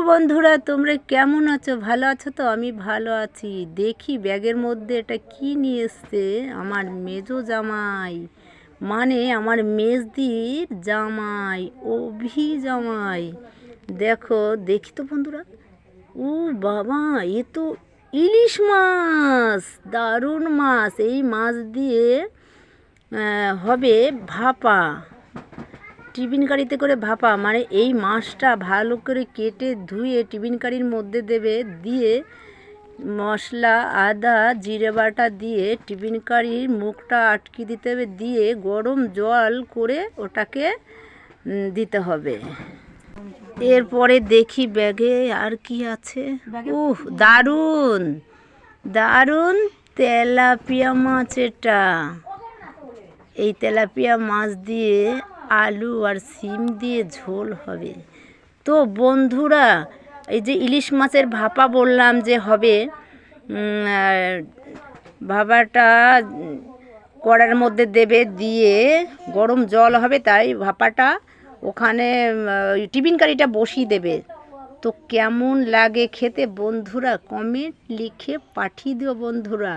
বন্ধুরা, তোমরা কেমন আছো? ভালো আছো তো? আমি ভালো আছি। দেখি ব্যাগের মধ্যে এটা কি নিয়ে এসছে আমার মেজো জামাই, মানে আমার মেজদির জামাই, অভি জামাই। দেখো, দেখি তো বন্ধুরা। ও বাবা, এ তো ইলিশ মাছ, দারুণ মাছ। এই মাছ দিয়ে হবে ভাপা, টিফিন কারিতে করে ভাপা। মানে এই মাছটা ভালো করে কেটে ধুয়ে টিফিন কারির মধ্যে দেবে, দিয়ে মশলা আদা জিরে বাটা দিয়ে টিফিন কারির মুখটা আটকে দিতে হবে, দিয়ে গরম জল করে ওটাকে দিতে হবে। এরপরে দেখি ব্যাগে আর কি আছে। দারুণ দারুণ তেলাপিয়া মাছ। এটা এই তেলাপিয়া মাছ দিয়ে আলু আর শিম দিয়ে ঝোল হবে। তো বন্ধুরা, এই যে ইলিশ মাছের ভাপা বললাম যে হবে, ভাপাটা কড়ার মধ্যে দেবে, দিয়ে গরম জল হবে, তাই ভাপাটা ওখানে টিফিন কারিটা বসিয়ে দেবে। তো কেমন লাগে খেতে বন্ধুরা, কমেন্ট লিখে পাঠিয়ে দিও বন্ধুরা।